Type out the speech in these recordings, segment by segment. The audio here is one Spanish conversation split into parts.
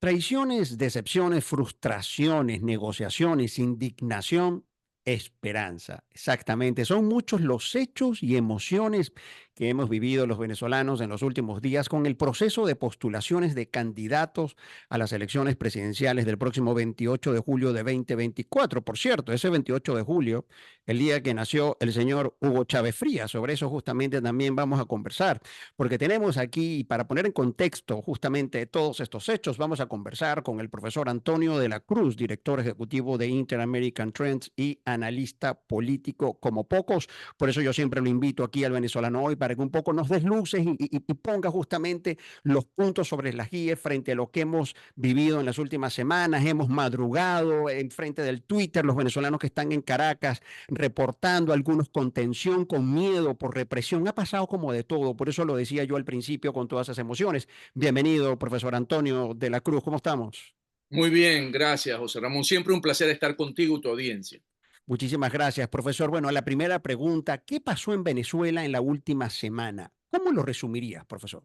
Traiciones, decepciones, frustraciones, negociaciones, indignación, esperanza. Exactamente. Son muchos los hechos y emociones que hemos vivido los venezolanos en los últimos días con el proceso de postulaciones de candidatos a las elecciones presidenciales del próximo 28 de julio de 2024. Por cierto, ese 28 de julio, el día que nació el señor Hugo Chávez Frías. Sobre eso justamente también vamos a conversar, porque tenemos aquí, para poner en contexto justamente todos estos hechos, vamos a conversar con el profesor Antonio de la Cruz, director ejecutivo de Inter-American Trends y analista político como pocos. Por eso yo siempre lo invito aquí al venezolano hoy para que un poco nos desluces y ponga justamente los puntos sobre las guías frente a lo que hemos vivido en las últimas semanas. Hemos madrugado en frente del Twitter, los venezolanos que están en Caracas reportando algunos con tensión, con miedo, por represión. Ha pasado como de todo. Por eso lo decía yo al principio con todas esas emociones. Bienvenido, profesor Antonio de la Cruz. ¿Cómo estamos? Muy bien, gracias, José Ramón. Siempre un placer estar contigo y tu audiencia. Muchísimas gracias, profesor. Bueno, la primera pregunta, ¿qué pasó en Venezuela en la última semana? ¿Cómo lo resumirías, profesor?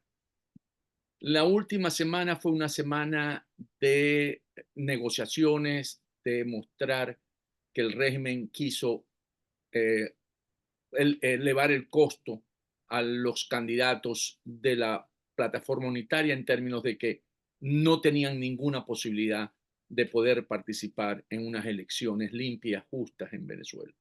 La última semana fue una semana de negociaciones, de mostrar que el régimen quiso eh, elevar el costo a los candidatos de la plataforma unitaria en términos de que no tenían ninguna posibilidad de poder participar en unas elecciones limpias, justas en Venezuela.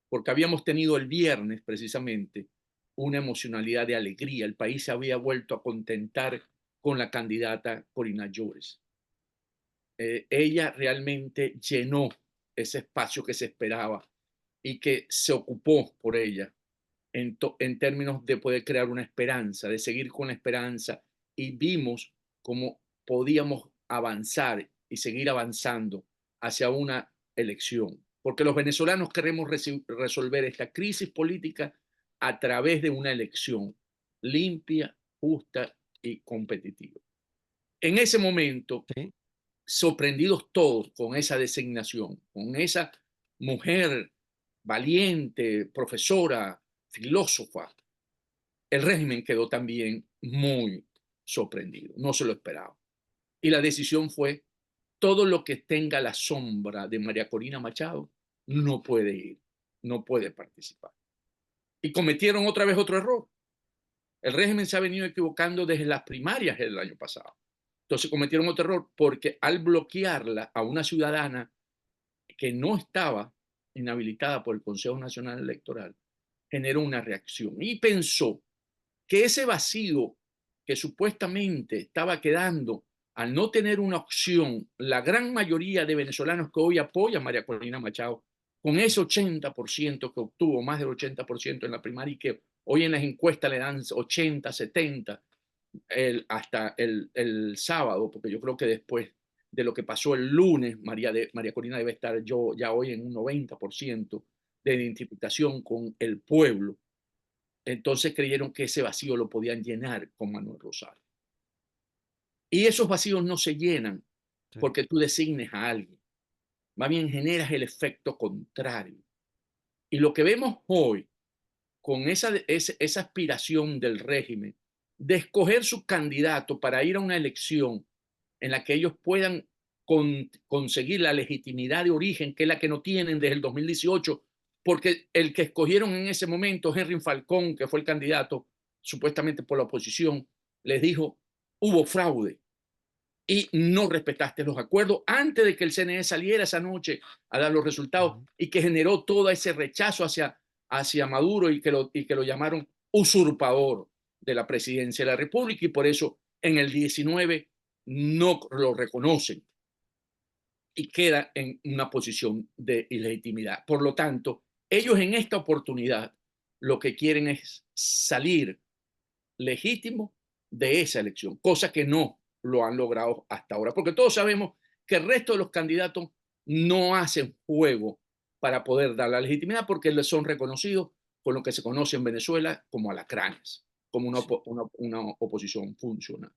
Porque habíamos tenido el viernes precisamente una emocionalidad de alegría. El país se había vuelto a contentar con la candidata Corina Llores. Ella realmente llenó ese espacio que se esperaba y que se ocupó por ella en términos de poder crear una esperanza, de seguir con la esperanza, y vimos cómo podíamos avanzar y seguir avanzando hacia una elección, porque los venezolanos queremos resolver esta crisis política a través de una elección limpia, justa y competitiva. En ese momento, Sí. sorprendidos todos con esa designación, con esa mujer valiente, profesora, filósofa, el régimen quedó también muy sorprendido, no se lo esperaba. Y la decisión fue, todo lo que tenga la sombra de María Corina Machado no puede ir, no puede participar. Y cometieron otra vez otro error. El régimen se ha venido equivocando desde las primarias del año pasado. Entonces cometieron otro error porque al bloquearla a una ciudadana que no estaba inhabilitada por el Consejo Nacional Electoral, generó una reacción y pensó que ese vacío que supuestamente estaba quedando al no tener una opción, la gran mayoría de venezolanos que hoy apoyan a María Corina Machado, con ese 80% que obtuvo, más del 80% en la primaria, y que hoy en las encuestas le dan 80, 70, hasta el sábado, porque yo creo que después de lo que pasó el lunes, María Corina debe estar yo ya hoy en un 90% de identificación con el pueblo. Entonces creyeron que ese vacío lo podían llenar con Manuel Rosario. Y esos vacíos no se llenan Sí. porque tú designes a alguien. Más bien generas el efecto contrario. Y lo que vemos hoy con esa aspiración del régimen de escoger su candidato para ir a una elección en la que ellos puedan conseguir la legitimidad de origen, que es la que no tienen desde el 2018, porque el que escogieron en ese momento, Henry Falcón, que fue el candidato supuestamente por la oposición, les dijo, hubo fraude y no respetaste los acuerdos antes de que el CNE saliera esa noche a dar los resultados, Ujú. y que generó todo ese rechazo hacia Maduro, y que lo llamaron usurpador de la presidencia de la República, y por eso en el 19 no lo reconocen y queda en una posición de ilegitimidad. Por lo tanto, ellos en esta oportunidad lo que quieren es salir legítimo de esa elección, cosa que no lo han logrado hasta ahora, porque todos sabemos que el resto de los candidatos no hacen juego para poder dar la legitimidad, porque les son reconocidos con lo que se conoce en Venezuela como alacranes, como una, Sí. una oposición funcional.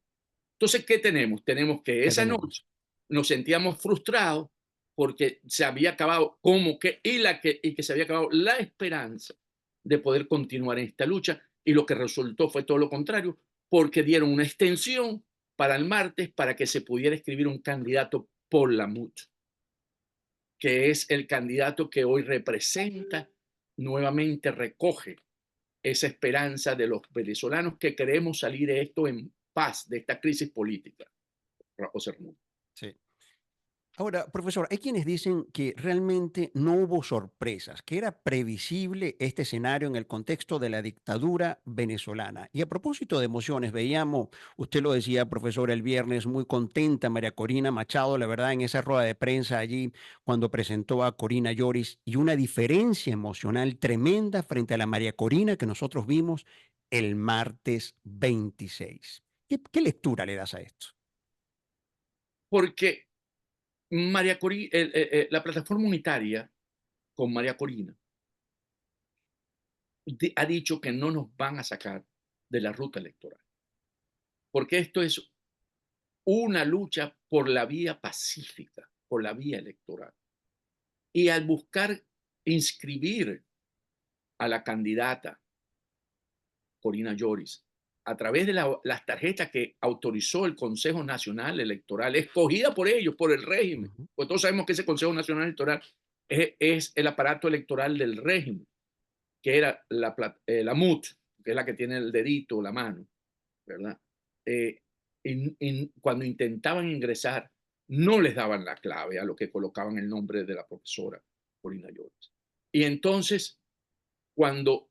Entonces, ¿qué tenemos? Tenemos que ¿Qué esa noche tenemos? nos sentíamos frustrados porque se había acabado como que y que se había acabado la esperanza de poder continuar en esta lucha, y lo que resultó fue todo lo contrario, porque dieron una extensión para el martes para que se pudiera escribir un candidato por la MUT, que es el candidato que hoy representa, nuevamente recoge esa esperanza de los venezolanos que queremos salir de esto en paz, de esta crisis política. José Ramón. Sí. Ahora, profesor, hay quienes dicen que realmente no hubo sorpresas, que era previsible este escenario en el contexto de la dictadura venezolana. Y a propósito de emociones, veíamos, usted lo decía, profesor, el viernes, muy contenta María Corina Machado, la verdad, en esa rueda de prensa allí, cuando presentó a Corina Lloris, y una diferencia emocional tremenda frente a la María Corina que nosotros vimos el martes 26. ¿Qué lectura le das a esto? Porque la plataforma unitaria con María Corina ha dicho que no nos van a sacar de la ruta electoral, porque esto es una lucha por la vía pacífica, por la vía electoral. Y al buscar inscribir a la candidata Corina Lloris a través de las tarjetas que autorizó el Consejo Nacional Electoral, escogida por ellos, por el régimen, Ujú, pues todos sabemos que ese Consejo Nacional Electoral es el aparato electoral del régimen, que era la MUT, que es la que tiene el dedito, la mano, ¿verdad? Eh, cuando intentaban ingresar, no les daban la clave a lo que colocaban el nombre de la profesora Corina Lloris. Y entonces, cuando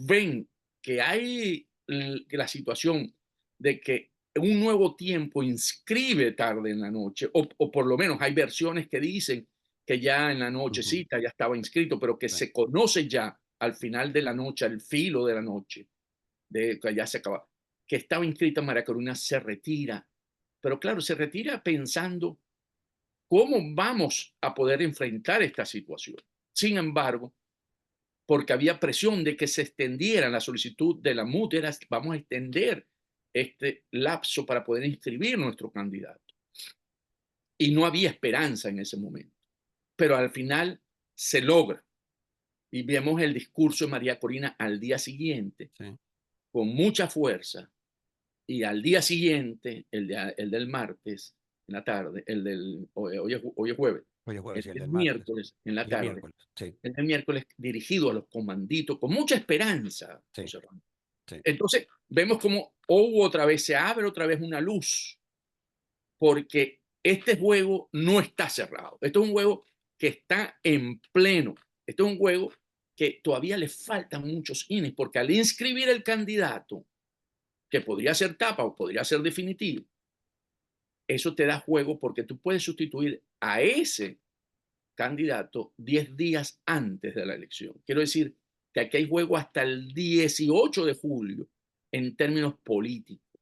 ven que hay que la situación de que un nuevo tiempo inscribe tarde en la noche, o por lo menos hay versiones que dicen que ya en la ujú, nochecita ya estaba inscrito, pero que sí, se conoce ya al final de la noche, al filo de la noche, de que ya se acaba, que estaba inscrita María Corina, se retira. Pero claro, se retira pensando cómo vamos a poder enfrentar esta situación. Sin embargo, porque había presión de que se extendiera la solicitud de la MUT, vamos a extender este lapso para poder inscribir nuestro candidato. Y no había esperanza en ese momento. Pero al final se logra. Y vemos el discurso de María Corina al día siguiente, sí. con mucha fuerza. Y al día siguiente, el del martes, en la tarde, hoy es jueves, Hoy es jueves el y el del del martes. miércoles, en la Y el tarde, miércoles. Sí, el del miércoles dirigido a los comanditos, con mucha esperanza, sí, José Ramón. sí. Entonces, vemos cómo otra vez, se abre otra vez una luz, porque este juego no está cerrado. Esto es un juego que está en pleno. Esto es un juego que todavía le faltan muchos innings, porque al inscribir el candidato, que podría ser tapa o podría ser definitivo, eso te da juego porque tú puedes sustituir a ese candidato 10 días antes de la elección. Quiero decir que aquí hay juego hasta el 18 de julio en términos políticos.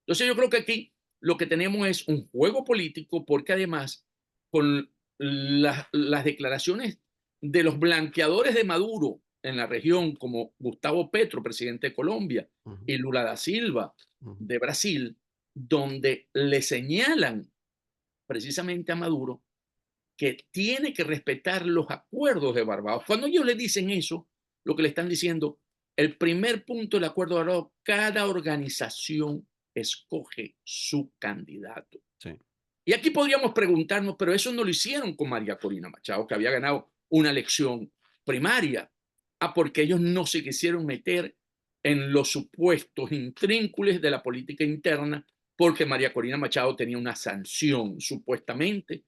Entonces yo creo que aquí lo que tenemos es un juego político porque además con las declaraciones de los blanqueadores de Maduro en la región como Gustavo Petro, presidente de Colombia, Ujú, y Lula da Silva ujú. de Brasil, donde le señalan precisamente a Maduro que tiene que respetar los acuerdos de Barbados. Cuando ellos le dicen eso, lo que le están diciendo, el primer punto del acuerdo de Barbados, cada organización escoge su candidato. Sí. Y aquí podríamos preguntarnos, pero eso no lo hicieron con María Corina Machado, que había ganado una elección primaria. Porque ellos no se quisieron meter en los supuestos intrínculos de la política interna, porque María Corina Machado tenía una sanción supuestamente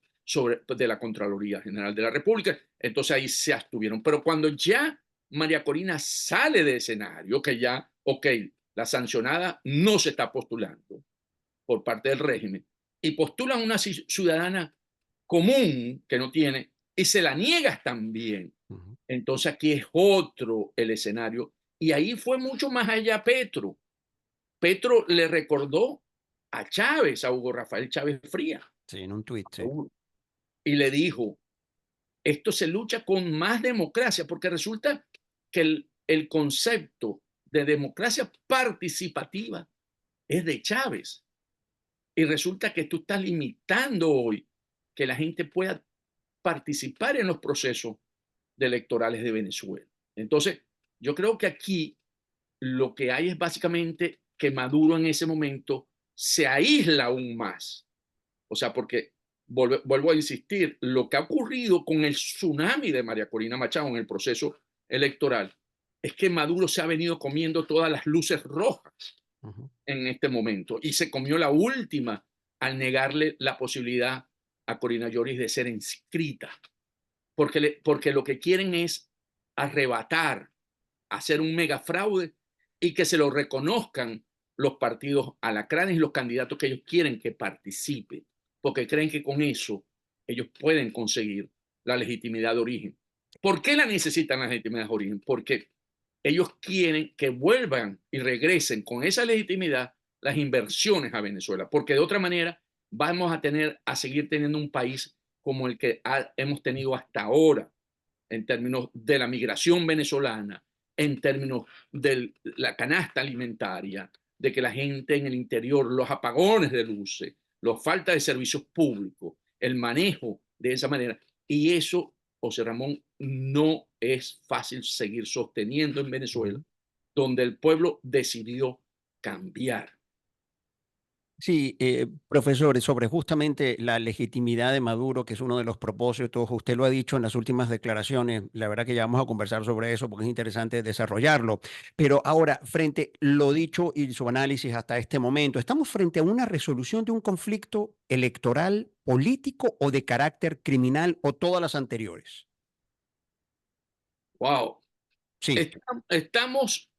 de la Contraloría General de la República. Entonces ahí se abstuvieron. Pero cuando ya María Corina sale de escenario, que ya, ok, la sancionada no se está postulando por parte del régimen, y postulan una ciudadana común que no tiene, y se la niegas también. Ujú. Entonces aquí es otro el escenario. Y ahí fue mucho más allá Petro. Petro le recordó a Chávez, a Hugo Rafael Chávez Frías, Sí, en un tuit, sí. y le dijo, esto se lucha con más democracia, porque resulta que el concepto de democracia participativa es de Chávez. Y resulta que tú estás limitando hoy que la gente pueda participar en los procesos electorales de Venezuela. Entonces, yo creo que aquí lo que hay es básicamente que Maduro en ese momento se aísla aún más. O sea, porque vuelvo a insistir, lo que ha ocurrido con el tsunami de María Corina Machado en el proceso electoral es que Maduro se ha venido comiendo todas las luces rojas Ujú. en este momento y se comió la última al negarle la posibilidad a Corina Lloris de ser inscrita, porque lo que quieren es arrebatar, hacer un mega fraude y que se lo reconozcan los partidos alacranes y los candidatos que ellos quieren que participen, porque creen que con eso ellos pueden conseguir la legitimidad de origen. ¿Por qué la necesitan la legitimidad de origen? Porque ellos quieren que vuelvan y regresen con esa legitimidad las inversiones a Venezuela, porque de otra manera vamos a seguir teniendo un país como el que hemos tenido hasta ahora, en términos de la migración venezolana, en términos de la canasta alimentaria, de que la gente en el interior, los apagones de luces, la falta de servicios públicos, el manejo de esa manera. Y eso, José Ramón, no es fácil seguir sosteniendo en Venezuela, Ujú. donde el pueblo decidió cambiar. Sí, profesor, sobre justamente la legitimidad de Maduro, que es uno de los propósitos, usted lo ha dicho en las últimas declaraciones, la verdad que ya vamos a conversar sobre eso porque es interesante desarrollarlo. Pero ahora, frente lo dicho y su análisis hasta este momento, ¿estamos frente a una resolución de un conflicto electoral, político o de carácter criminal o todas las anteriores? Wow. Sí, Estamos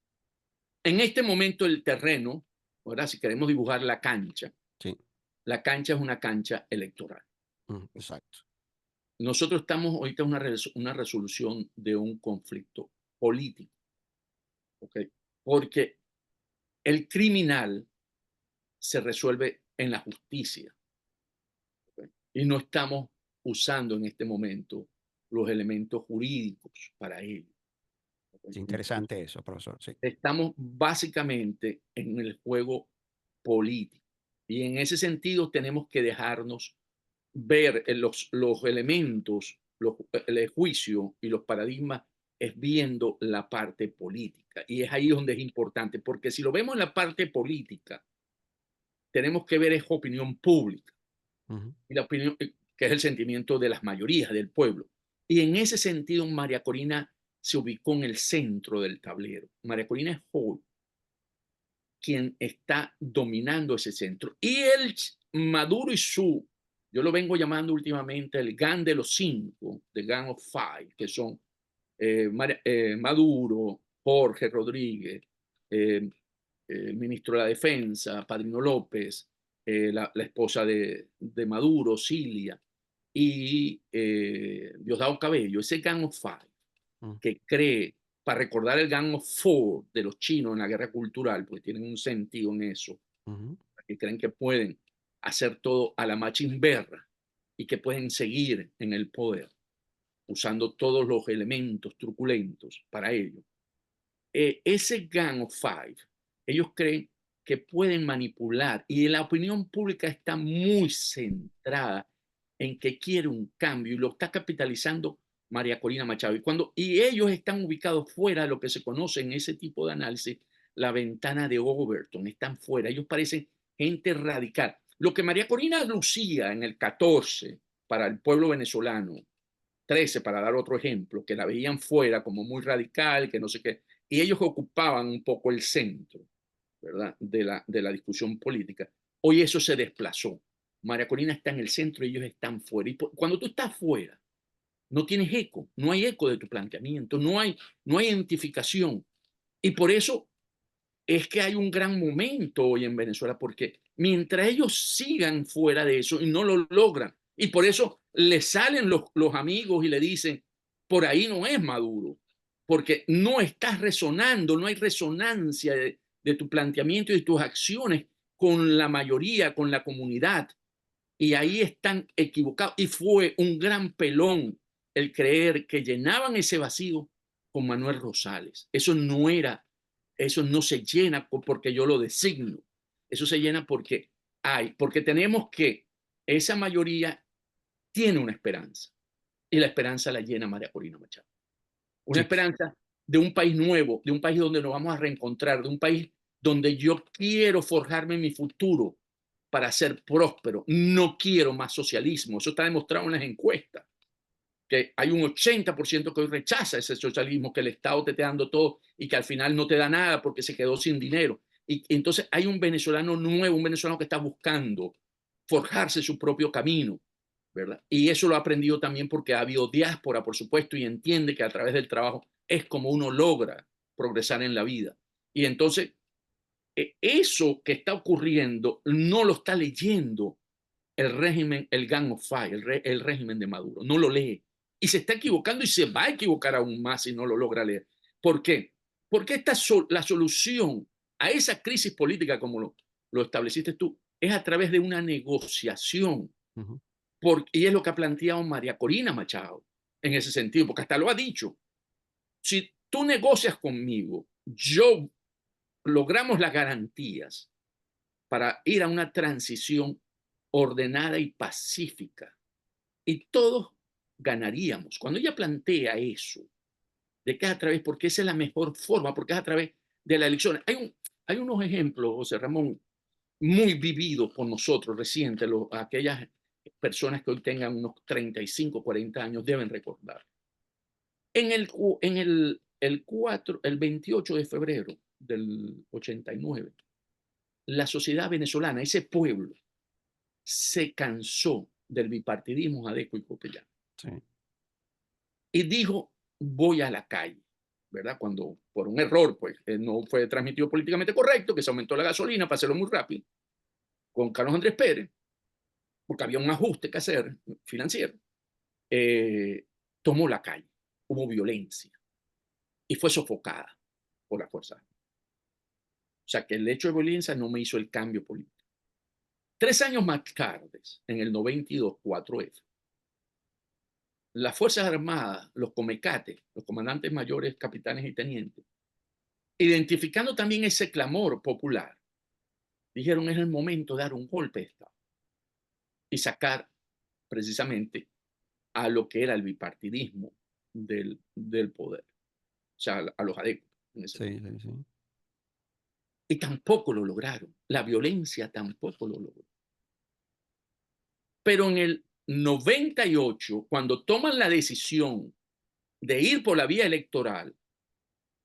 en este momento el terreno, ahora si queremos dibujar sí, la cancha es una cancha electoral. exacto. Nosotros estamos ahorita en una resolución de un conflicto político, ¿ok? Porque el criminal se resuelve en la justicia, ¿ok? Y no estamos usando en este momento los elementos jurídicos para ello, ¿ok? Es Entonces, interesante eso, profesor, sí. estamos básicamente en el juego político. Y en ese sentido tenemos que dejarnos ver los elementos, el juicio y los paradigmas es viendo la parte política. Y es ahí donde es importante, porque si lo vemos en la parte política, tenemos que ver es opinión pública, Ujú, y la opinión, que es el sentimiento de las mayorías del pueblo. Y en ese sentido, María Corina se ubicó en el centro del tablero. María Corina es hoy quien está dominando ese centro. Y el Maduro y su, yo lo vengo llamando últimamente el GAN de los cinco, the GAN of Five, que son Maduro, Jorge Rodríguez, el ministro de la Defensa, Padrino López, la esposa de Maduro, Cilia, y Diosdado Cabello, ese Gang of Five mm, que cree, para recordar el Gang of Four de los chinos en la guerra cultural, porque tienen un sentido en eso, ujú, que creen que pueden hacer todo a la machimberra y que pueden seguir en el poder usando todos los elementos truculentos para ello. Ese Gang of Five, ellos creen que pueden manipular y la opinión pública está muy centrada en que quiere un cambio y lo está capitalizando María Corina Machado. Y ellos están ubicados fuera de lo que se conoce en ese tipo de análisis, la ventana de Overton, están fuera. Ellos parecen gente radical. Lo que María Corina lucía en el 14 para el pueblo venezolano, 13 para dar otro ejemplo, que la veían fuera como muy radical, que no sé qué, y ellos ocupaban un poco el centro, ¿verdad?, de la discusión política. Hoy eso se desplazó. María Corina está en el centro y ellos están fuera. Y cuando tú estás fuera, no tienes eco, no hay eco de tu planteamiento, no hay identificación. Y por eso es que hay un gran momento hoy en Venezuela, porque mientras ellos sigan fuera de eso y no lo logran, y por eso le salen los amigos y le dicen, por ahí no es Maduro, porque no estás resonando, no hay resonancia de tu planteamiento y de tus acciones con la mayoría, con la comunidad. Y ahí están equivocados. Y fue un gran pelón el creer que llenaban ese vacío con Manuel Rosales. Eso no se llena porque yo lo designo. Eso se llena porque tenemos que esa mayoría tiene una esperanza. Y la esperanza la llena María Corina Machado. Una sí. esperanza de un país nuevo, de un país donde nos vamos a reencontrar, de un país donde yo quiero forjarme mi futuro para ser próspero. No quiero más socialismo. Eso está demostrado en las encuestas, que hay un 80% que hoy rechaza ese socialismo, que el Estado te esté dando todo y que al final no te da nada porque se quedó sin dinero. Y entonces hay un venezolano nuevo, un venezolano que está buscando forjarse su propio camino, ¿verdad? Y eso lo ha aprendido también porque ha habido diáspora, por supuesto, y entiende que a través del trabajo es como uno logra progresar en la vida. Y entonces, eso que está ocurriendo no lo está leyendo el régimen, el Gang of Fire, el régimen de Maduro. No lo lee. Y se está equivocando y se va a equivocar aún más si no lo logra leer. ¿Por qué? Porque la solución a esa crisis política, como lo estableciste tú, es a través de una negociación. Ujú. Y es lo que ha planteado María Corina Machado en ese sentido, porque hasta lo ha dicho. Si tú negocias conmigo, yo logramos las garantías para ir a una transición ordenada y pacífica. Y todos ganaríamos. Cuando ella plantea eso, de que es a través, porque esa es la mejor forma, porque es a través de la elección. Hay unos ejemplos, José Ramón, muy vividos por nosotros recientes, aquellas personas que hoy tengan unos 35, 40 años deben recordar. El 28 de febrero del 89, la sociedad venezolana, ese pueblo, se cansó del bipartidismo Adeco y Copellán Sí, y dijo, voy a la calle, ¿verdad? Cuando por un error, pues, no fue transmitido políticamente correcto, que se aumentó la gasolina, para hacerlo muy rápido, con Carlos Andrés Pérez, porque había un ajuste que hacer financiero, eh, tomó la calle, hubo violencia y fue sofocada por las fuerzas. O sea, que el hecho de violencia no me hizo el cambio político. 3 años más tarde, en el 92, 4F, las Fuerzas Armadas, los comecates, los comandantes mayores, capitanes y tenientes, identificando también ese clamor popular, dijeron es el momento de dar un golpe de Estado y sacar precisamente a lo que era el bipartidismo del poder, o sea, a los adeptos en ese sí, momento. sí, sí. Y tampoco lo lograron, la violencia tampoco lo logró. Pero en el 98, cuando toman la decisión de ir por la vía electoral,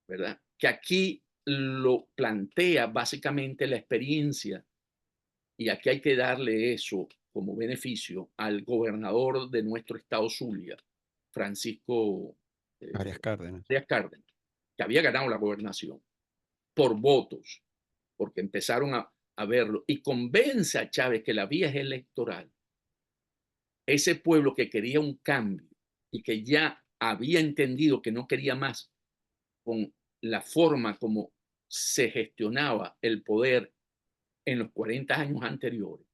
¿verdad? Que aquí lo plantea básicamente la experiencia, y aquí hay que darle eso como beneficio al gobernador de nuestro estado Zulia, Francisco Arias Cárdenas. Díaz Cárdenas, que había ganado la gobernación por votos, porque empezaron a verlo, y convence a Chávez que la vía es electoral. Ese pueblo que quería un cambio y que ya había entendido que no quería más con la forma como se gestionaba el poder en los 40 años anteriores,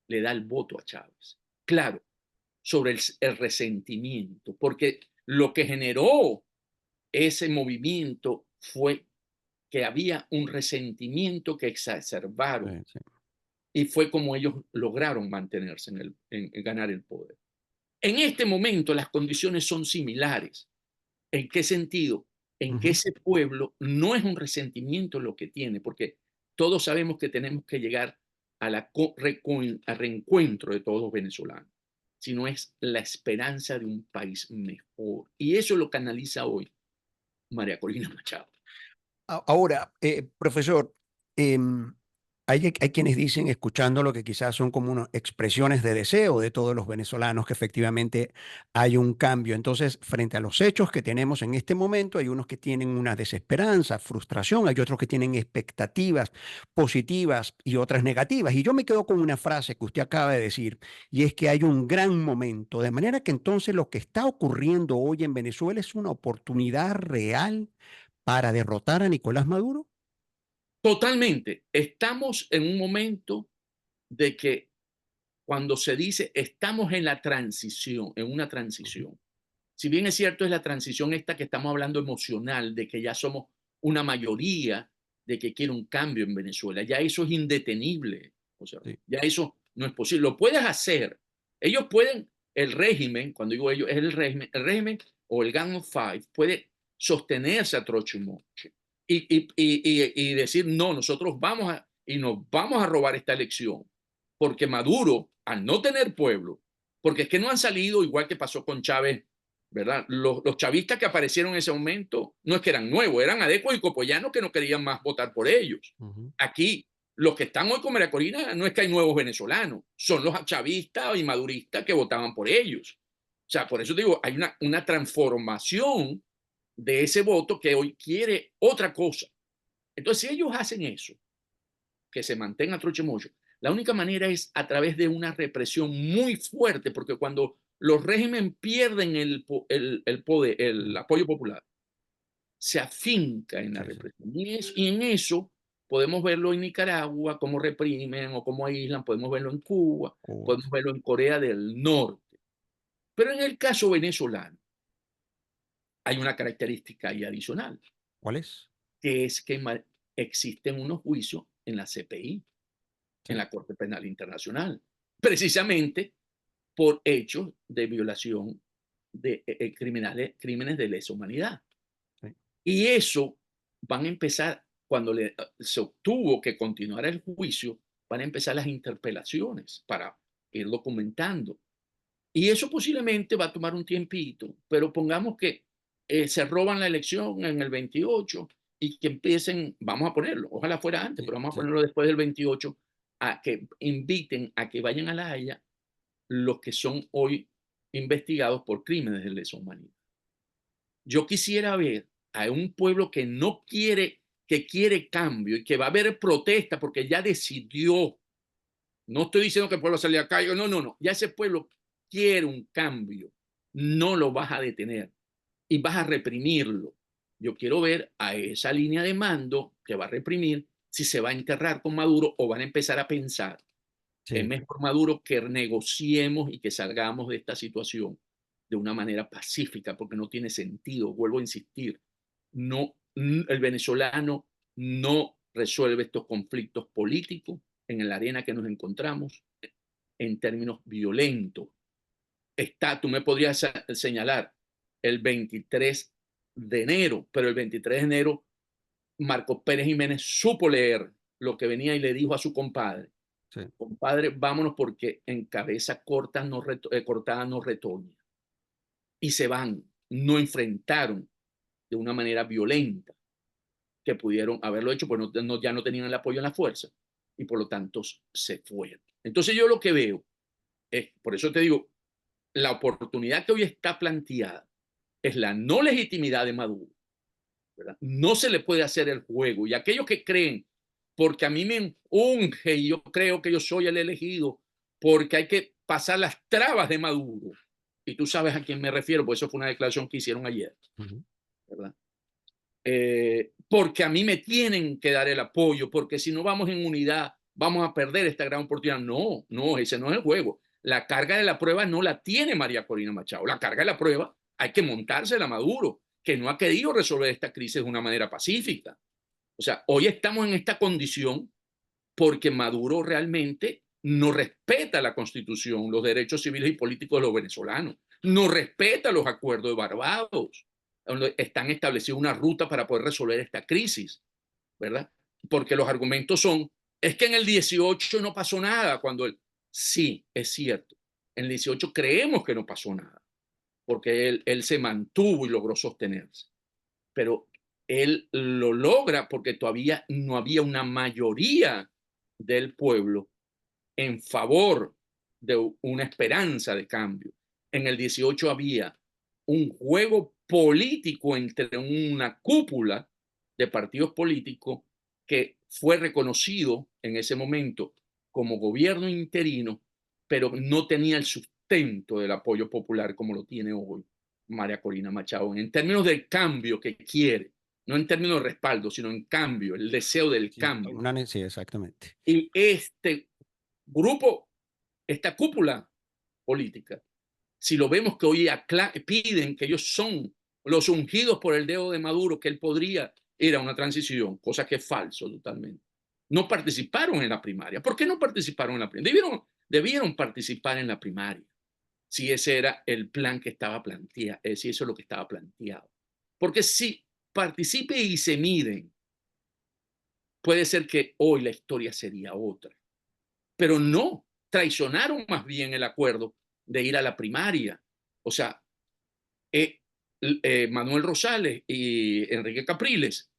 le da el voto a Chávez. Claro, sobre el resentimiento, porque lo que generó ese movimiento fue que había un resentimiento que Sí, exacerbaron sí. y fue como ellos lograron mantenerse en ganar el poder. En este momento las condiciones son similares. ¿En qué sentido? En que Ujú. ese pueblo no es un resentimiento lo que tiene, porque todos sabemos que tenemos que llegar a reencuentro de todos los venezolanos, sino es la esperanza de un país mejor. Y eso lo canaliza hoy María Corina Machado. Ahora, profesor, hay quienes dicen, escuchando lo que quizás son como unas expresiones de deseo de todos los venezolanos, que efectivamente hay un cambio. Entonces, frente a los hechos que tenemos en este momento, hay unos que tienen una desesperanza, frustración, hay otros que tienen expectativas positivas y otras negativas. Y yo me quedo con una frase que usted acaba de decir, y es que hay un gran momento. De manera que entonces lo que está ocurriendo hoy en Venezuela es una oportunidad real para derrotar a Nicolás Maduro. Totalmente. Estamos en un momento de que cuando se dice estamos en la transición, en una Ujú. transición, si bien es cierto, es la transición esta que estamos hablando emocional, de que ya somos una mayoría de que quiere un cambio en Venezuela, ya eso es indetenible, o sea, Sí. ya eso no es posible. Lo puedes hacer. Ellos pueden, el régimen, cuando digo ellos, es el régimen o el Gang of Five puede sostenerse a troche-moche y decir, no, nosotros vamos y nos vamos a robar esta elección. porque Maduro, al no tener pueblo, porque es que no han salido, igual que pasó con Chávez, ¿verdad? Los chavistas que aparecieron en ese momento no es que eran nuevos, eran adecos y copoyanos que no querían más votar por ellos. Ujú. Aquí, los que están hoy con María Corina no es que hay nuevos venezolanos, son los chavistas y maduristas que votaban por ellos. O sea, por eso digo, hay una transformación de ese voto que hoy quiere otra cosa. Entonces, si ellos hacen eso, que se mantenga Troche-Moyo, la única manera es a través de una represión muy fuerte, porque cuando los regímenes pierden el poder, el apoyo popular, se afinca en la Sí, sí. represión. Y en eso podemos verlo en Nicaragua, cómo reprimen o cómo aíslan, podemos verlo en Cuba, Cuba, podemos verlo en Corea del Norte. Pero en el caso venezolano hay una característica ahí adicional, ¿cuál es? que es que existen unos juicios en la CPI, en Sí, la Corte Penal Internacional, precisamente por hechos de violación de crímenes de lesa humanidad. sí, Y eso van a empezar, cuando se obtuvo que continuara el juicio, van a empezar las interpelaciones para ir documentando. Y eso posiblemente va a tomar un tiempito, pero pongamos que se roban la elección en el 28 y que empiecen, vamos a ponerlo, ojalá fuera antes, sí, pero vamos a sí. ponerlo después del 28, a que inviten a que vayan a La Haya los que son hoy investigados por crímenes de lesa humanidad. Yo quisiera ver a un pueblo que no quiere, que quiere cambio y que va a haber protesta porque ya decidió. No estoy diciendo que el pueblo salga a calle, no, no, no. Ya ese pueblo quiere un cambio. No lo vas a detener y vas a reprimirlo. Yo quiero ver a esa línea de mando que va a reprimir si se va a enterrar con Maduro o van a empezar a pensar es Sí, mejor Maduro que negociemos y que salgamos de esta situación de una manera pacífica, porque no tiene sentido. Vuelvo a insistir, no, el venezolano no resuelve estos conflictos políticos en la arena que nos encontramos en términos violentos. Tú me podrías señalar el 23 de enero, pero el 23 de enero Marcos Pérez Jiménez supo leer lo que venía y le dijo a su compadre, sí, compadre, vámonos porque en cabeza cortada no retoña. Y se van, no enfrentaron de una manera violenta, que pudieron haberlo hecho, pues ya no tenían el apoyo en la fuerza y por lo tanto se fueron. Entonces yo lo que veo es, por eso te digo, la oportunidad que hoy está planteada es la no legitimidad de Maduro, ¿verdad? No se le puede hacer el juego y aquellos que creen, porque a mí me unge y yo creo que yo soy el elegido, porque hay que pasar las trabas de Maduro. Y tú sabes a quién me refiero, porque eso fue una declaración que hicieron ayer, ujú, ¿verdad? Porque a mí me tienen que dar el apoyo, porque si no vamos en unidad, vamos a perder esta gran oportunidad. No, no, ese no es el juego. La carga de la prueba no la tiene María Corina Machado. La carga de la prueba hay que montársela a Maduro, que no ha querido resolver esta crisis de una manera pacífica. O sea, hoy estamos en esta condición porque Maduro realmente no respeta la Constitución, los derechos civiles y políticos de los venezolanos, no respeta los acuerdos de Barbados, donde están establecidos una ruta para poder resolver esta crisis, ¿verdad? Porque los argumentos son, es que en el 18 no pasó nada, cuando sí, es cierto, en el 18 creemos que no pasó nada, porque él se mantuvo y logró sostenerse, pero él lo logra porque todavía no había una mayoría del pueblo en favor de una esperanza de cambio. En el 18 había un juego político entre una cúpula de partidos políticos que fue reconocido en ese momento como gobierno interino, pero no tenía el sustento del apoyo popular como lo tiene hoy María Corina Machado, en términos del cambio que quiere, no en términos de respaldo, sino en cambio, el deseo del sí, cambio. sí, exactamente. Y este grupo, esta cúpula política, si lo vemos que hoy piden que ellos son los ungidos por el dedo de Maduro, que él podría ir a una transición, cosa que es falso totalmente. No participaron en la primaria. ¿Por qué no participaron en la primaria? Debieron participar en la primaria, si ese era el plan que estaba planteado, si eso es lo que estaba planteado. Porque si participe y se miden, puede ser que hoy la historia sería otra. Pero no, traicionaron más bien el acuerdo de ir a la primaria. O sea, eh, Manuel Rosales y Enrique Capriles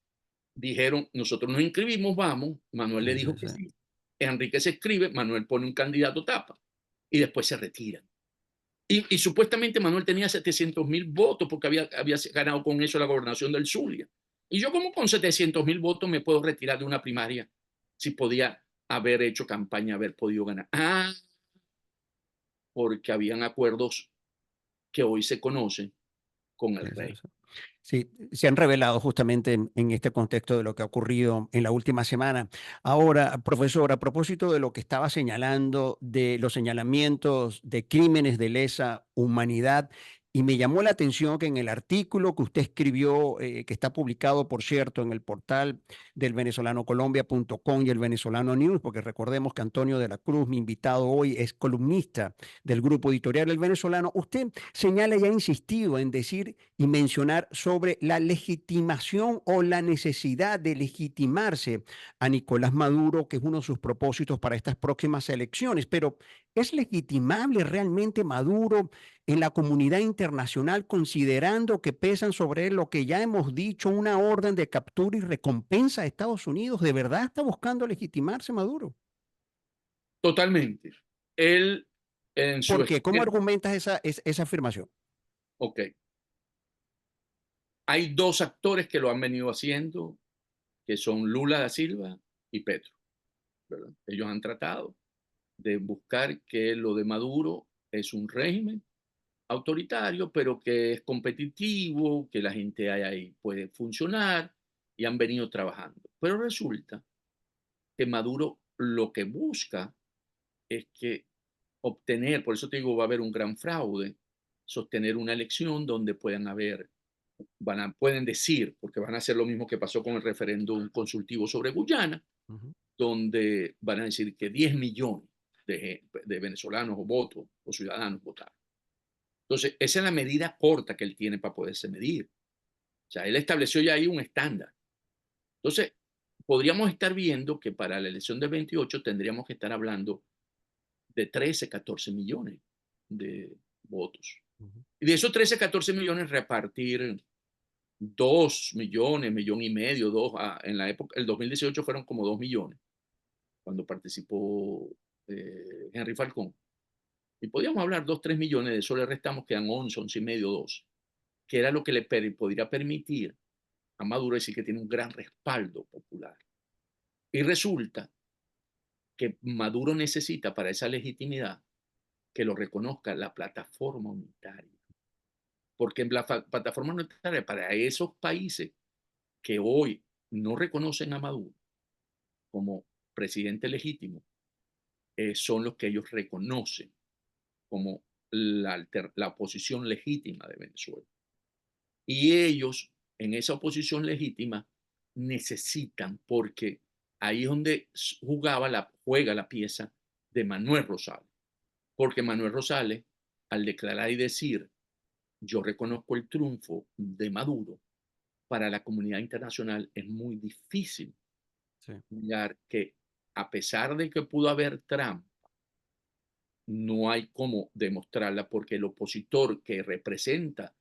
dijeron, nosotros nos inscribimos, vamos, Manuel le Sí, sí, dijo que sí. sí, Enrique se escribe, Manuel pone un candidato tapa y después se retiran. Y supuestamente Manuel tenía 700.000 votos porque había ganado con eso la gobernación del Zulia. Y yo como con 700.000 votos me puedo retirar de una primaria si podía haber hecho campaña, haber podido ganar. Ah, porque habían acuerdos que hoy se conocen con el Sí, sí, rey. sí. Sí, se han revelado justamente en este contexto de lo que ha ocurrido en la última semana. Ahora, profesor, a propósito de lo que estaba señalando, de los señalamientos de crímenes de lesa humanidad, y me llamó la atención que en el artículo que usted escribió, que está publicado, por cierto, en el portal del venezolano.colombia.com y el Venezolano News, porque recordemos que Antonio de la Cruz, mi invitado hoy, es columnista del grupo editorial El Venezolano, usted señala y ha insistido en decir y mencionar sobre la legitimación o la necesidad de legitimarse a Nicolás Maduro, que es uno de sus propósitos para estas próximas elecciones. Pero ¿es legitimable realmente Maduro en la comunidad internacional considerando que pesan sobre él lo que ya hemos dicho, una orden de captura y recompensa de Estados Unidos? ¿De verdad está buscando legitimarse Maduro? Totalmente. Él en su ¿Por qué? ¿Cómo esquema, argumentas esa afirmación? ok, hay dos actores que lo han venido haciendo, que son Lula da Silva y Petro, ¿verdad? Ellos han tratado de buscar que lo de Maduro es un régimen autoritario, pero que es competitivo, que la gente ahí puede funcionar y han venido trabajando. Pero resulta que Maduro lo que busca es que obtener, por eso te digo, va a haber un gran fraude, sostener una elección donde puedan haber, pueden decir, porque van a hacer lo mismo que pasó con el referéndum consultivo sobre Guyana, Ujú. donde van a decir que 10 millones de venezolanos o votos o ciudadanos votaron. Entonces, esa es la medida corta que él tiene para poderse medir. O sea, él estableció ya ahí un estándar. Entonces, podríamos estar viendo que para la elección del 28 tendríamos que estar hablando de 13, 14 millones de votos. Ujú. Y de esos 13, 14 millones repartir 2 millones, millón y medio, dos, en la época, el 2018 fueron como 2 millones cuando participó Henry Falcón. Y podíamos hablar 2, 3 millones, de eso le restamos, quedan 11, 11 y medio, 2, que era lo que le podría permitir a Maduro decir que tiene un gran respaldo popular. Y resulta que Maduro necesita para esa legitimidad que lo reconozca la plataforma unitaria. Porque en la plataforma unitaria, para esos países que hoy no reconocen a Maduro como presidente legítimo, son los que ellos reconocen como la oposición legítima de Venezuela. Y ellos, en esa oposición legítima, necesitan, porque ahí es donde juega la pieza de Manuel Rosales. Porque Manuel Rosales, al declarar y decir, yo reconozco el triunfo de Maduro, para la comunidad internacional es muy difícil Sí. mirar que, a pesar de que pudo haber Trump, no hay cómo demostrarla porque el opositor que representa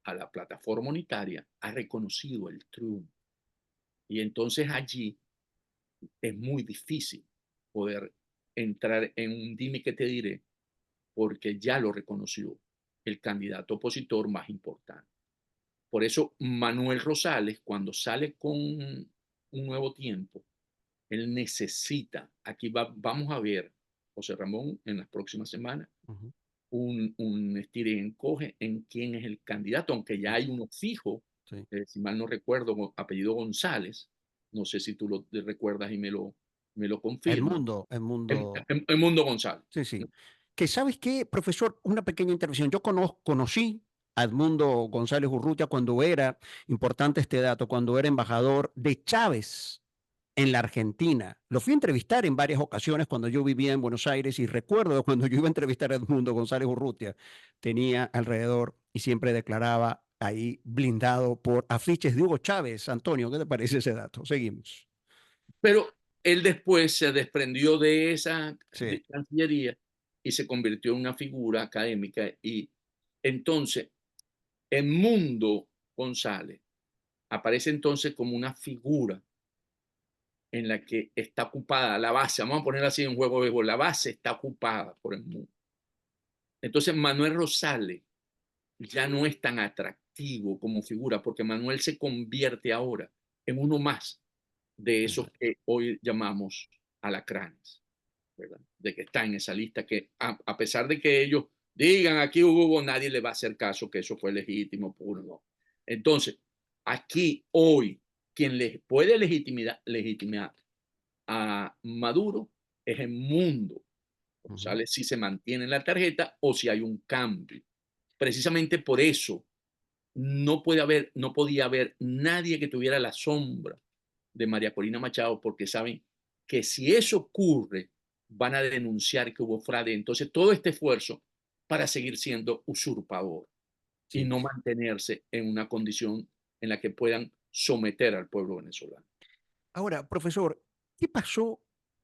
a la plataforma unitaria ha reconocido el triunfo. Y entonces allí es muy difícil poder entrar en un dime que te diré porque ya lo reconoció el candidato opositor más importante. Por eso Manuel Rosales, cuando sale con un nuevo tiempo, él necesita, aquí vamos a ver, José Ramón, en las próximas semanas, Ujú. un estire y encoge en quién es el candidato, aunque ya hay uno fijo, Sí. si mal no recuerdo, apellido González, no sé si tú lo recuerdas y me lo confirma, El mundo. el Mundo González. Sí, sí. Que sabes qué, profesor, una pequeña intervención. Yo conocí a Edmundo González Urrutia cuando era, importante este dato, cuando era embajador de Chávez en la Argentina. Lo fui a entrevistar en varias ocasiones cuando yo vivía en Buenos Aires y recuerdo cuando yo iba a entrevistar a Edmundo González Urrutia, tenía alrededor y siempre declaraba ahí blindado por afiches de Hugo Chávez. Antonio, ¿qué te parece ese dato? Seguimos. Pero él después se desprendió de esa Sí. cancillería y se convirtió en una figura académica. Y entonces, Edmundo González aparece entonces como una figura en la que está ocupada la base, vamos a poner así en juego de béisbol, la base está ocupada por el mundo. Entonces Manuel Rosales ya no es tan atractivo como figura, porque Manuel se convierte ahora en uno más de esos que hoy llamamos alacranes, ¿verdad? De que está en esa lista que a pesar de que ellos digan aquí hubo, nadie le va a hacer caso que eso fue legítimo, puro, no. Entonces, aquí hoy, quien le puede legitimar a Maduro es el mundo. Ujú. González si se mantiene en la tarjeta o si hay un cambio. Precisamente por eso no podía haber nadie que tuviera la sombra de María Corina Machado, porque saben que si eso ocurre, van a denunciar que hubo fraude. Entonces, todo este esfuerzo para seguir siendo usurpador y Sí. no mantenerse en una condición en la que puedan someter al pueblo venezolano. Ahora, profesor, ¿qué pasó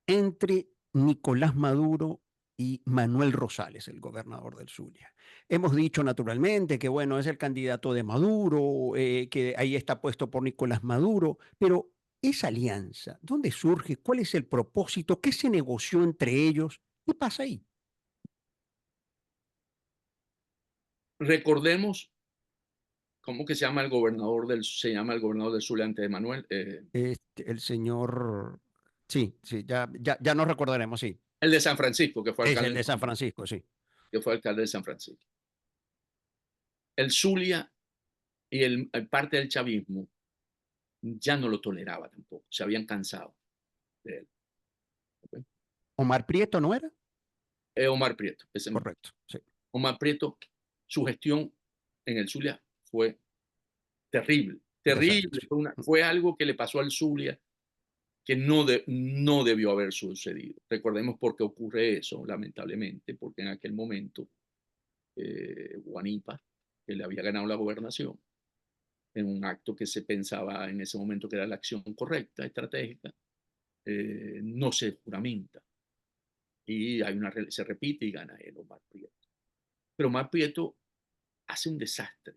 entre Nicolás Maduro y Manuel Rosales, el gobernador del Zulia? Hemos dicho naturalmente que, bueno, es el candidato de Maduro, que ahí está puesto por Nicolás Maduro, pero esa alianza, ¿dónde surge? ¿Cuál es el propósito? ¿Qué se negoció entre ellos? ¿Qué pasa ahí? Recordemos cómo que se llama el gobernador del Zulia antes de Manuel, El señor, sí, sí, ya nos recordaremos, sí, el de San Francisco, es el de San Francisco, sí. que fue alcalde de San Francisco. El Zulia y parte del chavismo ya no lo toleraba tampoco, se habían cansado de él. ¿Ok? Omar Prieto, ¿no era? Omar Prieto, ese mismo. Correcto, sí. Omar Prieto, su gestión en el Zulia fue terrible, Un desastre, terrible, sí. fue algo que le pasó al Zulia que no debió haber sucedido. Recordemos por qué ocurre eso, lamentablemente, porque en aquel momento Guanipa, que le había ganado la gobernación, en un acto que se pensaba en ese momento que era la acción correcta, estratégica, no se juramenta. Y se repite y gana él, Omar Prieto. Pero Omar Prieto hace un desastre.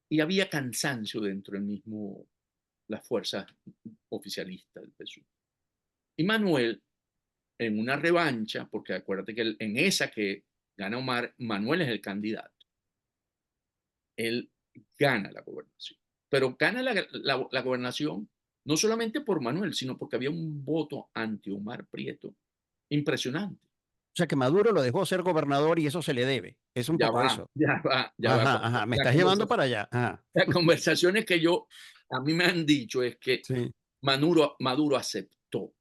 Y había cansancio dentro del mismo, las fuerzas oficialistas del PSUV. Y Manuel, en una revancha, porque acuérdate que en esa que gana Omar, Manuel es el candidato. Él gana la gobernación. Pero gana la gobernación no solamente por Manuel, sino porque había un voto anti Omar Prieto impresionante. O sea, que Maduro lo dejó ser gobernador y eso se le debe. Es un Ya poco va, eso. ya va, ya va. Ajá, ajá, me La estás llevando conversación, para allá. Ajá. las conversaciones que a mí me han dicho es que Sí. Maduro aceptó,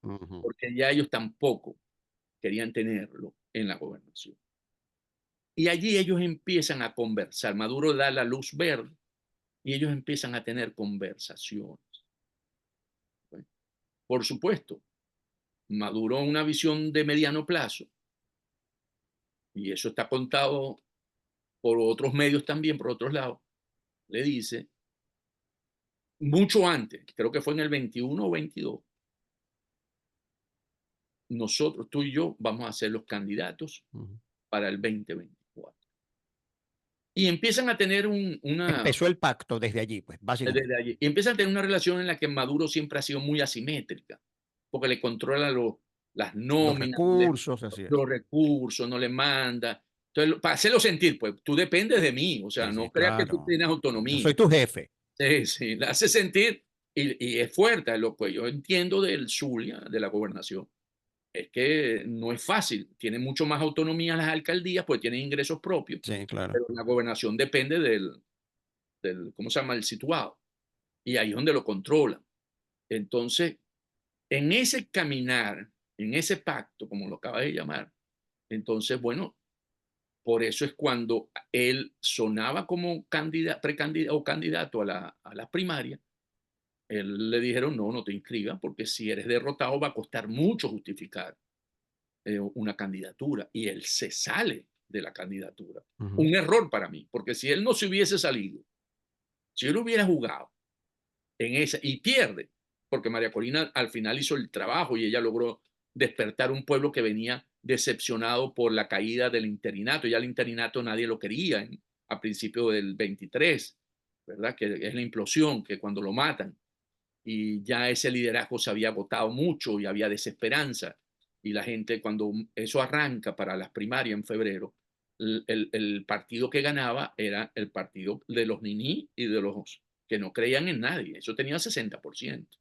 Ujú. porque ya ellos tampoco querían tenerlo en la gobernación. Y allí ellos empiezan a conversar. Maduro da la luz verde y ellos empiezan a tener conversaciones. ¿Ok? Por supuesto, Maduro una visión de mediano plazo, y eso está contado por otros medios también, por otros lados, le dice, mucho antes, creo que fue en el 21 o 22, nosotros, tú y yo, vamos a ser los candidatos Ujú. para el 2024. Y empiezan a tener Empezó el pacto desde allí, pues, desde básicamente. allí, y empiezan a tener una relación en la que Maduro siempre ha sido muy asimétrica, porque le controla las Los nóminas, recursos, así es. los recursos, no le manda. Entonces, para hacerlo sentir, pues tú dependes de mí, o sea, Sí, sí, no creas que tú claro. tienes Yo autonomía. soy tu jefe. Sí, sí, la hace sentir y es fuerte. Lo que yo entiendo del Zulia, de la gobernación, es que no es fácil. Tiene mucho más autonomía las alcaldías, pues tienen ingresos propios, Sí, claro. pero la gobernación depende ¿cómo se llama? El situado. Y ahí es donde lo controlan. Entonces, en ese caminar, en ese pacto, como lo acabas de llamar, entonces, bueno, por eso es cuando él sonaba como precandidato o candidato a la primaria, él le dijeron, no, no te inscribas, porque si eres derrotado va a costar mucho justificar una candidatura. Y él se sale de la candidatura. Ujú. Un error para mí, porque si él no se hubiese salido, si él hubiera jugado en esa y pierde, porque María Corina al final hizo el trabajo y ella logró despertar un pueblo que venía decepcionado por la caída del interinato. Ya el interinato nadie lo quería a principios del 23, ¿verdad? Que es la implosión, que cuando lo matan y ya ese liderazgo se había agotado mucho y había desesperanza. Y la gente, cuando eso arranca para las primarias en febrero, el partido que ganaba era el partido de los niní y de los que no creían en nadie. Eso tenía 60%.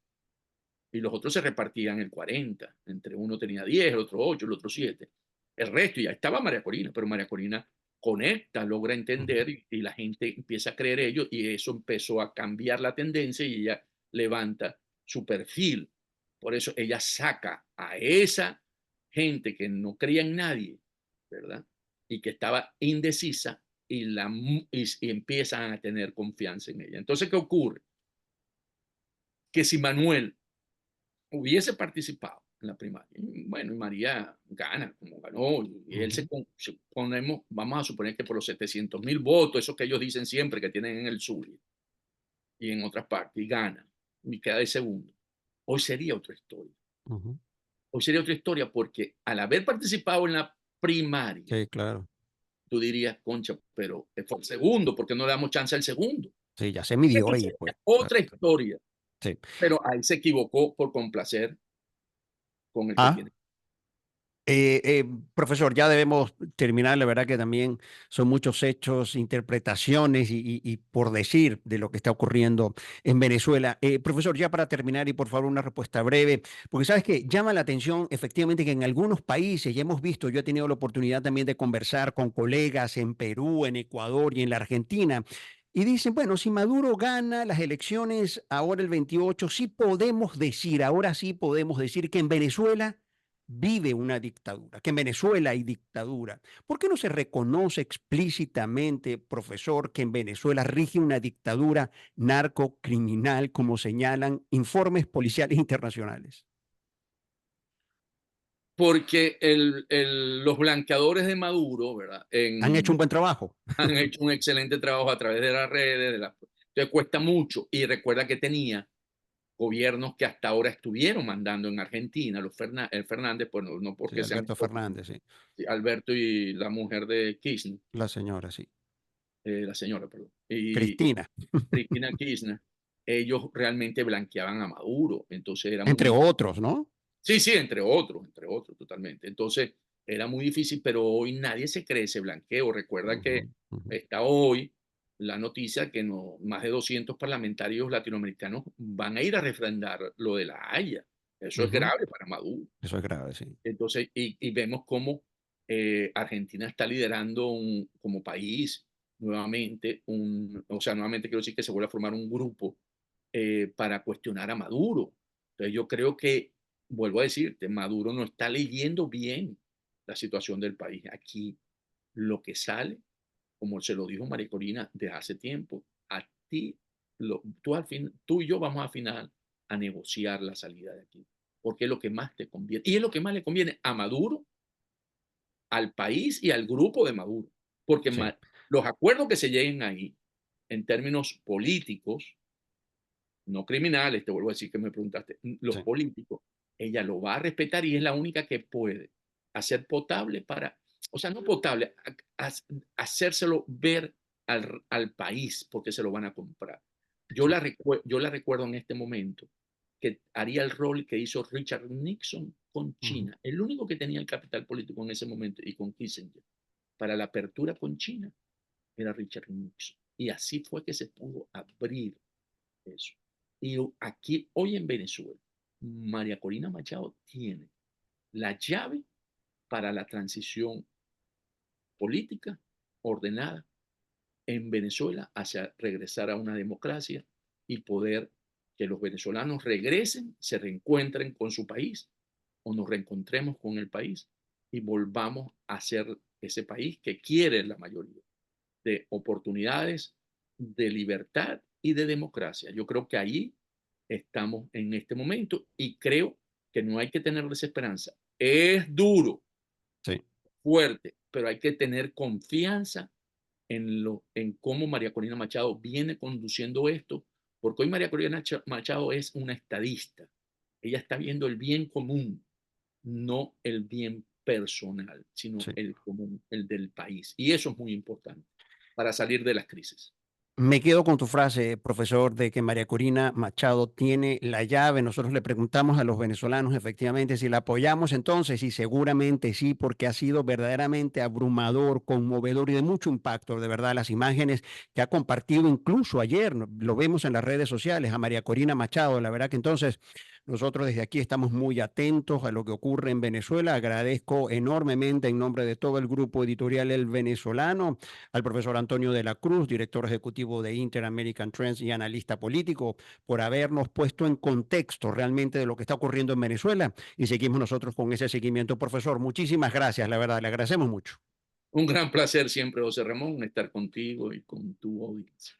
Y los otros se repartían el 40%. Entre uno tenía 10, el otro 8, el otro 7. El resto, ya estaba María Corina, pero María Corina conecta, logra entender y la gente empieza a creer ello y eso empezó a cambiar la tendencia y ella levanta su perfil. Por eso ella saca a esa gente que no creía en nadie, ¿verdad? Y que estaba indecisa y empiezan a tener confianza en ella. Entonces, ¿qué ocurre? Que si Manuel hubiese participado en la primaria, bueno, y María gana como ganó, y él ponemos, vamos a suponer que por los 700.000 votos, esos que ellos dicen siempre que tienen en el sur y en otras partes, y gana, y queda de segundo. Hoy sería otra historia. Ujú. Hoy sería otra historia porque al haber participado en la primaria, Sí, claro. tú dirías, concha, pero fue el segundo, porque no le damos chance al segundo. Sí, ya se midió Eso ahí, pues. sería otra historia, Sí. pero ahí se equivocó por complacer con el que Ah, tiene. profesor, ya debemos terminar. La verdad que también son muchos hechos, interpretaciones y por decir de lo que está ocurriendo en Venezuela. Profesor, ya para terminar y por favor una respuesta breve, porque sabes que llama la atención efectivamente que en algunos países, ya hemos visto, yo he tenido la oportunidad también de conversar con colegas en Perú, en Ecuador y en la Argentina. Y dicen, bueno, si Maduro gana las elecciones ahora el 28, sí podemos decir, ahora sí podemos decir que en Venezuela vive una dictadura, que en Venezuela hay dictadura. ¿Por qué no se reconoce explícitamente, profesor, que en Venezuela rige una dictadura narcocriminal, como señalan informes policiales internacionales? Porque los blanqueadores de Maduro, ¿verdad? Han hecho un buen trabajo. Han hecho un excelente trabajo a través de las redes, entonces cuesta mucho. Y recuerda que tenía gobiernos que hasta ahora estuvieron mandando en Argentina, el Fernández, pues no Sí, porque sean Alberto Fernández, sí. Alberto y la mujer de Kirchner, La señora, sí. la señora, perdón, y Cristina, Cristina Kirchner, ellos realmente blanqueaban a Maduro, entonces era entre muy. otros, ¿no? Sí, sí, entre otros, totalmente. Entonces, era muy difícil, pero hoy nadie se cree ese blanqueo. Recuerda Ujú, que ujú. está hoy la noticia que no, más de 200 parlamentarios latinoamericanos van a ir a refrendar lo de la Haya. Eso es Ujú. grave para Maduro. Eso es grave, sí. Entonces, y vemos cómo Argentina está liderando como país nuevamente, o sea, nuevamente quiero decir que se vuelve a formar un grupo para cuestionar a Maduro. Entonces yo creo que, vuelvo a decirte, Maduro no está leyendo bien la situación del país. Aquí lo que sale, como se lo dijo María Corina desde hace tiempo, a ti, tú y yo vamos a final a negociar la salida de aquí, porque es lo que más te conviene. Y es lo que más le conviene a Maduro, al país y al grupo de Maduro, porque Sí, los acuerdos que se lleguen ahí en términos políticos, no criminales, te vuelvo a decir que me preguntaste, los sí. políticos, ella lo va a respetar y es la única que puede hacer potable para, o sea, no potable, hacérselo ver al país porque se lo van a comprar. Sí. Yo la recuerdo en este momento que haría el rol que hizo Richard Nixon con Ujú. China, el único que tenía el capital político en ese momento y con Kissinger para la apertura con China era Richard Nixon. Y así fue que se pudo abrir eso. Y aquí, hoy en Venezuela, María Corina Machado tiene la llave para la transición política ordenada en Venezuela hacia regresar a una democracia y poder que los venezolanos regresen, se reencuentren con su país o nos reencontremos con el país y volvamos a ser ese país que quiere la mayoría de oportunidades, de libertad y de democracia. Yo creo que ahí estamos en este momento y creo que no hay que tener desesperanza. Es duro, Sí. fuerte, pero hay que tener confianza en cómo María Corina Machado viene conduciendo esto porque hoy María Corina Machado es una estadista. Ella está viendo el bien común, no el bien personal, sino Sí. el común, el del país. Y eso es muy importante para salir de las crisis. Me quedo con tu frase, profesor, de que María Corina Machado tiene la llave. Nosotros le preguntamos a los venezolanos efectivamente si la apoyamos entonces y seguramente sí, porque ha sido verdaderamente abrumador, conmovedor y de mucho impacto, de verdad, las imágenes que ha compartido incluso ayer, lo vemos en las redes sociales, a María Corina Machado. La verdad que entonces nosotros desde aquí estamos muy atentos a lo que ocurre en Venezuela. Agradezco enormemente en nombre de todo el grupo editorial El Venezolano al profesor Antonio de la Cruz, director ejecutivo de Inter-American Trends y analista político, por habernos puesto en contexto realmente de lo que está ocurriendo en Venezuela y seguimos nosotros con ese seguimiento. Profesor, muchísimas gracias, la verdad, le agradecemos mucho. Un gran placer siempre, José Ramón, estar contigo y con tu audiencia.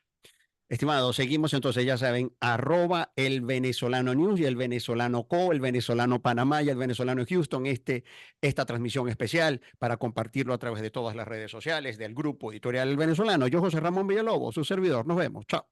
Estimados, seguimos entonces, ya saben, arroba el venezolano news y el venezolano co, el venezolano Panamá y el venezolano Houston, esta transmisión especial para compartirlo a través de todas las redes sociales del grupo editorial El Venezolano. Yo, José Ramón Villalobos, su servidor. Nos vemos. Chao.